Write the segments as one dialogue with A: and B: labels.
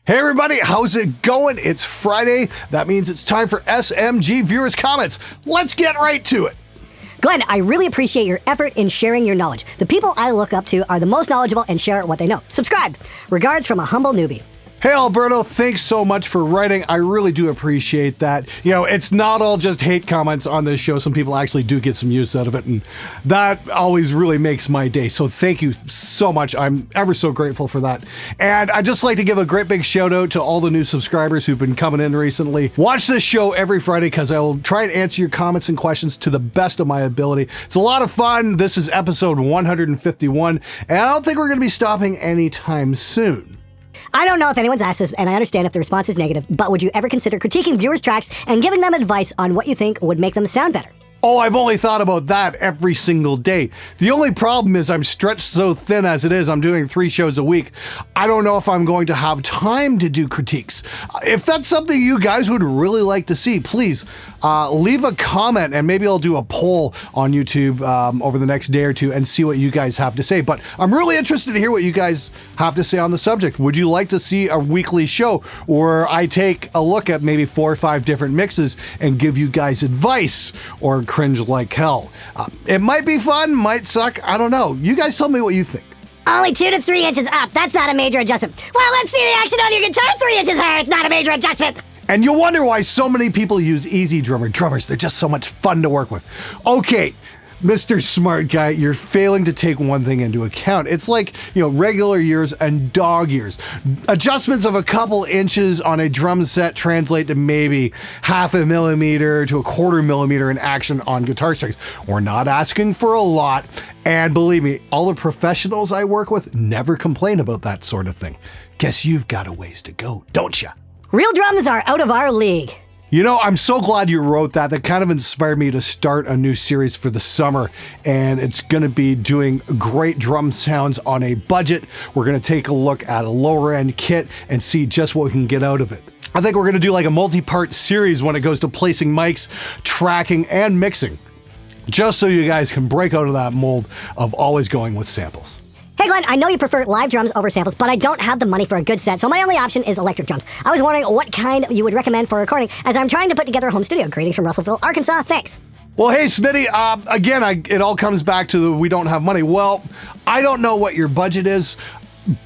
A: Hey everybody, how's it going? It's Friday. That means it's time for SMG Viewers Comments. Let's get right to it.
B: Glenn, I really appreciate your effort in sharing your knowledge. The people I look up to are the most knowledgeable and share what they know. Subscribe. Regards from a humble newbie.
A: Hey Alberto, thanks so much for writing. I really do appreciate that. You know, it's not all just hate comments on this show. Some people actually do get some use out of it, and that always really makes my day. So thank you so much. I'm ever so grateful for that. And I'd just like to give a great big shout out to all the new subscribers who've been coming in recently. Watch this show every Friday because I will try and answer your comments and questions to the best of my ability. It's a lot of fun. This is episode 151, and I don't think we're going to be stopping anytime soon.
B: I don't know if anyone's asked this, and I understand if the response is negative, but would you ever consider critiquing viewers' tracks and giving them advice on what you think would make them sound better?
A: Oh, I've only thought about that every single day. The only problem is I'm stretched so thin as it is. I'm doing 3 shows a week. I don't know if I'm going to have time to do critiques. If that's something you guys would really like to see, please leave a comment and maybe I'll do a poll on YouTube over the next day or two and see what you guys have to say. But I'm really interested to hear what you guys have to say on the subject. Would you like to see a weekly show where I take a look at maybe 4 or 5 different mixes and give you guys advice or cringe like hell? It might be fun, might suck, I don't know. You guys tell me what you think.
B: Only 2 to 3 inches up. That's not a major adjustment. Well, let's see the action on your guitar 3 inches higher. It's not a major adjustment.
A: And you'll wonder why so many people use Easy Drummer. Drummers, they're just so much fun to work with. Okay, Mr. Smart Guy, you're failing to take one thing into account. It's like, regular years and dog years. Adjustments of a couple inches on a drum set translate to maybe 0.5 millimeter to 1/4 millimeter in action on guitar strings. We're not asking for a lot. And believe me, all the professionals I work with never complain about that sort of thing. Guess you've got a ways to go, don't ya?
B: Real drums are out of our league.
A: I'm so glad you wrote that. That kind of inspired me to start a new series for the summer, and it's going to be doing great drum sounds on a budget. We're going to take a look at a lower end kit and see just what we can get out of it. I think we're going to do like a multi-part series when it goes to placing mics, tracking, and mixing, just so you guys can break out of that mold of always going with samples.
B: Hey Glenn, I know you prefer live drums over samples, but I don't have the money for a good set, so my only option is electric drums. I was wondering what kind you would recommend for recording, as I'm trying to put together a home studio. Greetings from Russellville, Arkansas. Thanks.
A: Well, hey, Smitty, again, it all comes back to we don't have money. Well, I don't know what your budget is,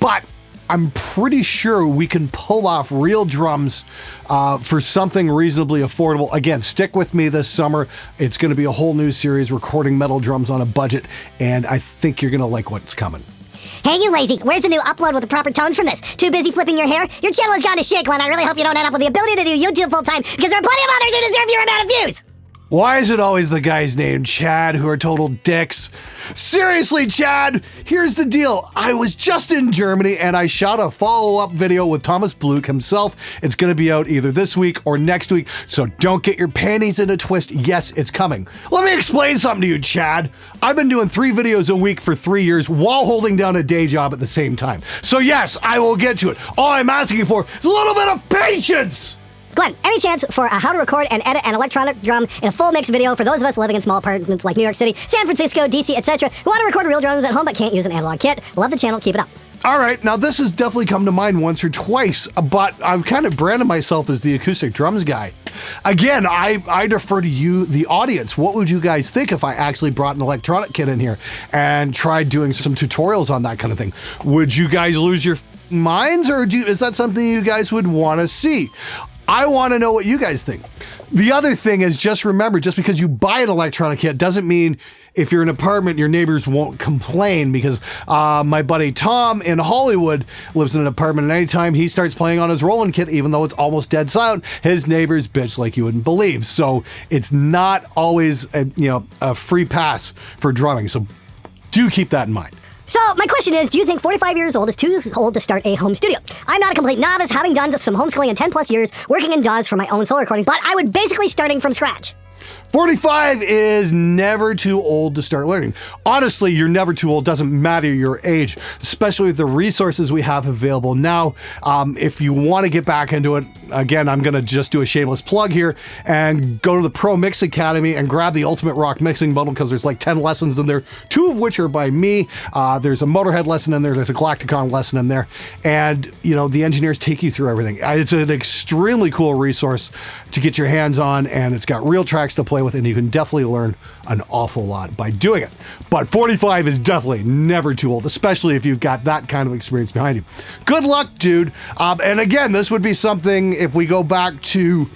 A: but I'm pretty sure we can pull off real drums for something reasonably affordable. Again, stick with me this summer. It's going to be a whole new series, recording metal drums on a budget, and I think you're going to like what's coming.
B: Hey, you lazy. Where's the new upload with the proper tones from this? Too busy flipping your hair? Your channel has gone to shit, Glenn. I really hope you don't end up with the ability to do YouTube full-time, because there are plenty of others who deserve your amount of views.
A: Why is it always the guys named Chad who are total dicks? Seriously, Chad, here's the deal. I was just in Germany and I shot a follow-up video with Thomas Bluke himself. It's going to be out either this week or next week, so don't get your panties in a twist. Yes, it's coming. Let me explain something to you, Chad. I've been doing 3 videos a week for 3 years while holding down a day job at the same time. So yes, I will get to it. All I'm asking for is a little bit of patience.
B: Glenn, any chance for a how to record and edit an electronic drum in a full mix video for those of us living in small apartments like New York City, San Francisco, DC, etc., who want to record real drums at home but can't use an analog kit? Love the channel, keep it up.
A: All right, now this has definitely come to mind once or twice, but I've kind of branded myself as the acoustic drums guy. Again, I defer to you, the audience. What would you guys think if I actually brought an electronic kit in here and tried doing some tutorials on that kind of thing? Would you guys lose your minds, or is that something you guys would want to see? I want to know what you guys think. The other thing is, just remember, just because you buy an electronic kit doesn't mean if you're in an apartment, your neighbors won't complain, because my buddy Tom in Hollywood lives in an apartment, and anytime he starts playing on his Roland kit, even though it's almost dead silent, his neighbors bitch like you wouldn't believe. So it's not always a free pass for drumming. So do keep that in mind.
B: So my question is, do you think 45 years old is too old to start a home studio? I'm not a complete novice, having done some homeschooling in 10 plus years, working in DAWs for my own solo recordings, but I would basically starting from scratch.
A: 45 is never too old to start learning. Honestly, you're never too old. Doesn't matter your age, especially with the resources we have available now. If you want to get back into it, again, I'm going to just do a shameless plug here and go to the Pro Mix Academy and grab the Ultimate Rock Mixing Bundle, because there's like 10 lessons in there, 2 of which are by me. There's a Motorhead lesson in there. There's a Galacticon lesson in there. And, you know, the engineers take you through everything. It's an extremely cool resource to get your hands on, and it's got real tracks to play with, and you can definitely learn an awful lot by doing it. But 45 is definitely never too old, especially if you've got that kind of experience behind you. Good luck, dude. And again, this would be something, if we go back to,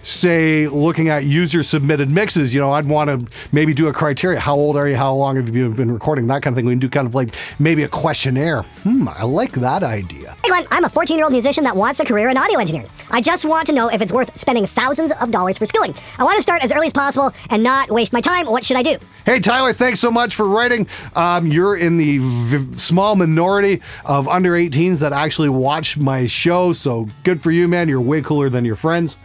A: say, looking at user submitted mixes, you know, I'd want to maybe do a criteria. How old are you? How long have you been recording? That kind of thing. We can do kind of like maybe a questionnaire. I like that idea.
B: Hey Glenn, I'm a 14-year-old musician that wants a career in audio engineering. I just want to know if it's worth spending thousands of dollars for schooling. I want to start as early as possible and not waste my time. What should I do?
A: Hey, Tyler, thanks so much for writing. You're in the small minority of under 18s that actually watch my show, so good for you, man. You're way cooler than your friends.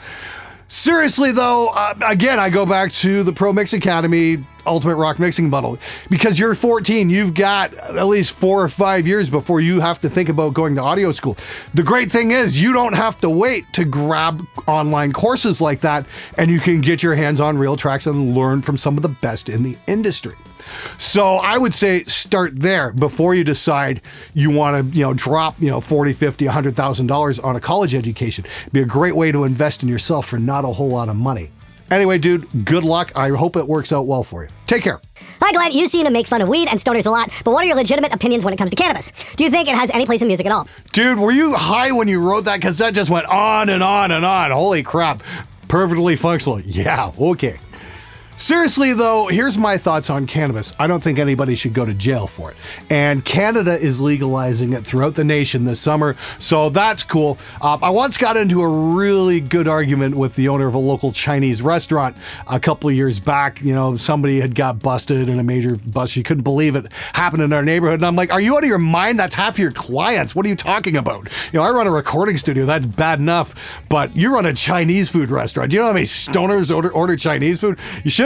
A: Seriously, though, again, I go back to the Pro Mix Academy Ultimate Rock Mixing Bundle. Because you're 14, you've got at least 4 or 5 years before you have to think about going to audio school. The great thing is you don't have to wait to grab online courses like that, and you can get your hands on real tracks and learn from some of the best in the industry. So I would say start there before you decide you want to, drop, $40, $50, $100,000 on a college education. It'd be a great way to invest in yourself for not a whole lot of money. Anyway, dude, good luck. I hope it works out well for you. Take care.
B: Hi, Glenn. You seem to make fun of weed and stoners a lot, but what are your legitimate opinions when it comes to cannabis? Do you think it has any place in music at all?
A: Dude, were you high when you wrote that? Because that just went on and on and on. Holy crap. Perfectly functional. Yeah, okay. Seriously, though, here's my thoughts on cannabis. I don't think anybody should go to jail for it. And Canada is legalizing it throughout the nation this summer, so that's cool. I once got into a really good argument with the owner of a local Chinese restaurant a couple of years back. Somebody had got busted in a major bust. You couldn't believe it happened in our neighborhood. And I'm like, are you out of your mind? That's half your clients. What are you talking about? I run a recording studio. That's bad enough. But you run a Chinese food restaurant. Do you know how many stoners order Chinese food? You shouldn't,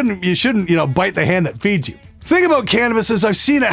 A: bite the hand that feeds you. Thing about cannabis is I've seen it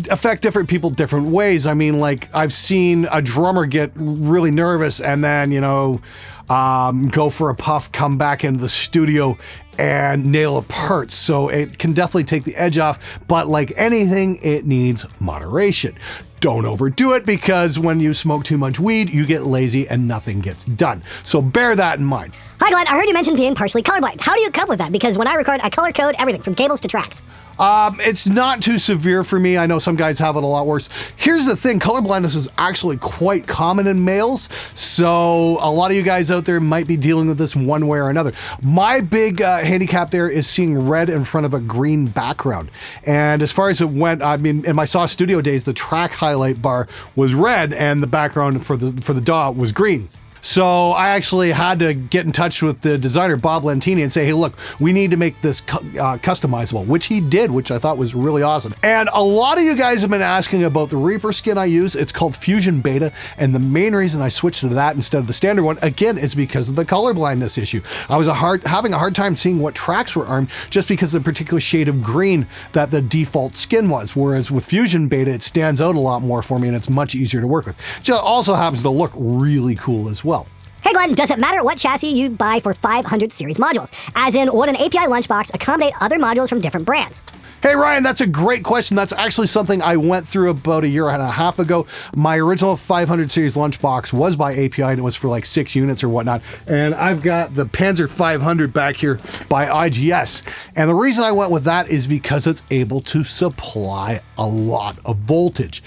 A: affect different people different ways. I mean, like, I've seen a drummer get really nervous and then, go for a puff, come back into the studio and nail a part. So it can definitely take the edge off, but like anything, it needs moderation. Don't overdo it, because when you smoke too much weed, you get lazy and nothing gets done. So bear that in mind.
B: Hi, Glenn. I heard you mention being partially colorblind. How do you cope with that? Because when I record, I color code everything from cables to tracks.
A: It's not too severe for me. I know some guys have it a lot worse. Here's the thing. Colorblindness is actually quite common in males. So a lot of you guys out there might be dealing with this one way or another. My big handicap there is seeing red in front of a green background. And as far as it went, I mean, in my Saw Studio days, the track highlight bar was red and the background for the DAW was green. So I actually had to get in touch with the designer, Bob Lentini, and say, hey, look, we need to make this customizable, which he did, which I thought was really awesome. And a lot of you guys have been asking about the Reaper skin I use. It's called Fusion Beta, and the main reason I switched to that instead of the standard one, again, is because of the color blindness issue. I was having a hard time seeing what tracks were armed just because of the particular shade of green that the default skin was, whereas with Fusion Beta, it stands out a lot more for me, and it's much easier to work with. It also happens to look really cool as well.
B: Hey Glenn, does it matter what chassis you buy for 500 series modules? As in, would an API lunchbox accommodate other modules from different brands?
A: Hey Ryan, that's a great question. That's actually something I went through about a year and a half ago. My original 500 series lunchbox was by API, and it was for like 6 units or whatnot. And I've got the Panzer 500 back here by IGS. And the reason I went with that is because it's able to supply a lot of voltage.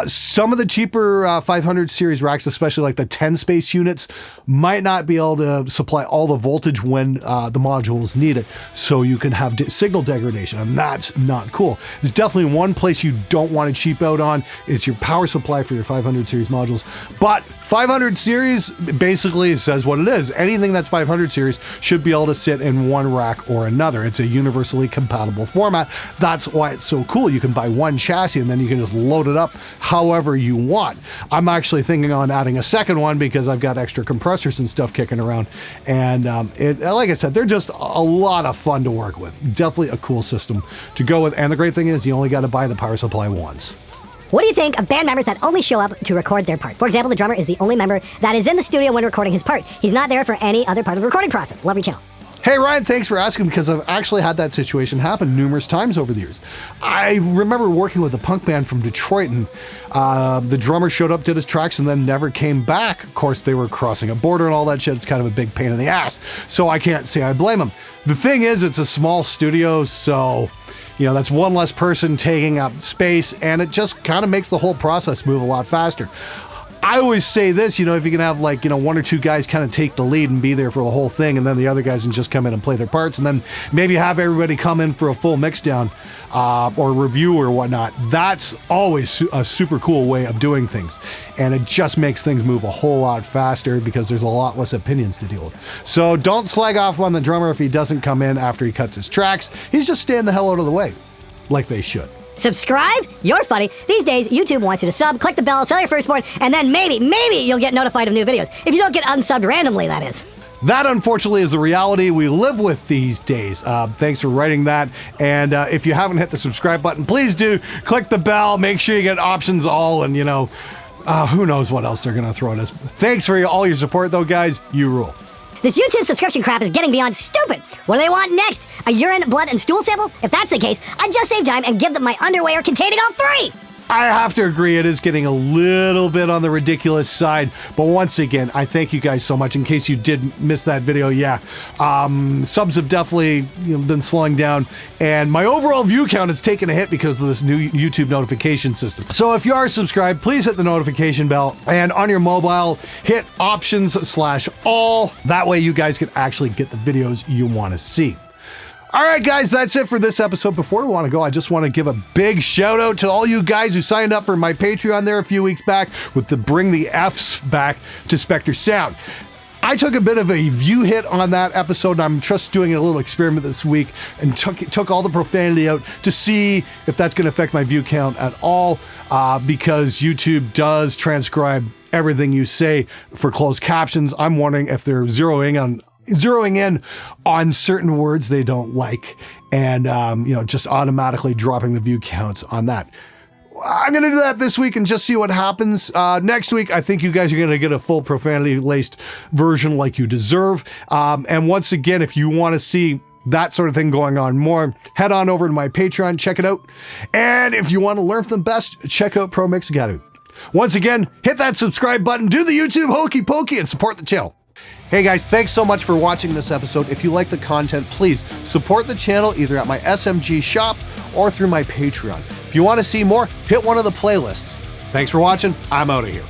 A: Some of the cheaper 500 series racks, especially like the 10 space units, might not be able to supply all the voltage when the modules need it. So you can have signal degradation, and that's just not cool. There's definitely one place you don't want to cheap out on is your power supply for your 500 series modules. But 500 series basically says what it is. Anything that's 500 series should be able to sit in one rack or another. It's a universally compatible format. That's why it's so cool. You can buy one chassis and then you can just load it up however you want. I'm actually thinking on adding a second one because I've got extra compressors and stuff kicking around. And like I said, they're just a lot of fun to work with. Definitely a cool system to go with. And the great thing is you only got to buy the power supply once.
B: What do you think of band members that only show up to record their parts? For example, the drummer is the only member that is in the studio when recording his part. He's not there for any other part of the recording process. Love your channel.
A: Hey Ryan, thanks for asking because I've actually had that situation happen numerous times over the years. I remember working with a punk band from Detroit and the drummer showed up, did his tracks, and then never came back. Of course, they were crossing a border and all that shit. It's kind of a big pain in the ass. So I can't say I blame them. The thing is, it's a small studio, so that's one less person taking up space, and it just kind of makes the whole process move a lot faster. I always say this, if you can have one or two guys kind of take the lead and be there for the whole thing, and then the other guys can just come in and play their parts, and then maybe have everybody come in for a full mix down or review or whatnot. That's always a super cool way of doing things. And it just makes things move a whole lot faster because there's a lot less opinions to deal with. So don't slag off on the drummer if he doesn't come in after he cuts his tracks. He's just staying the hell out of the way, like they should.
B: Subscribe? You're funny. These days, YouTube wants you to sub, click the bell, sell your firstborn, and then maybe you'll get notified of new videos. If you don't get unsubbed randomly, that is.
A: That, unfortunately, is the reality we live with these days. Thanks for writing that. And if you haven't hit the subscribe button, please do. Click the bell. Make sure you get options all, and, who knows what else they're going to throw at us. Thanks for all your support, though, guys. You rule.
B: This YouTube subscription crap is getting beyond stupid. What do they want next? A urine, blood, and stool sample? If that's the case, I'd just save time and give them my underwear containing all three.
A: I have to agree, it is getting a little bit on the ridiculous side. But once again, I thank you guys so much. In case you did miss that video, subs have definitely been slowing down. And my overall view count has taken a hit because of this new YouTube notification system. So if you are subscribed, please hit the notification bell. And on your mobile, hit options/all. That way you guys can actually get the videos you want to see. All right, guys, that's it for this episode. Before we want to go, I just want to give a big shout out to all you guys who signed up for my Patreon there a few weeks back with the Bring the Fs Back to Spectre Sound. I took a bit of a view hit on that episode, and I'm just doing a little experiment this week and took all the profanity out to see if that's going to affect my view count at all, because YouTube does transcribe everything you say for closed captions. I'm wondering if they're zeroing in on certain words they don't like and, just automatically dropping the view counts on that. I'm going to do that this week and just see what happens. Next week, I think you guys are going to get a full profanity-laced version like you deserve. And once again, if you want to see that sort of thing going on more, head on over to my Patreon, check it out. And if you want to learn from the best, check out Pro Mix Academy. Once again, hit that subscribe button, do the YouTube hokey pokey, and support the channel. Hey guys, thanks so much for watching this episode. If you like the content, please support the channel either at my SMG shop or through my Patreon. If you want to see more, hit one of the playlists. Thanks for watching. I'm out of here.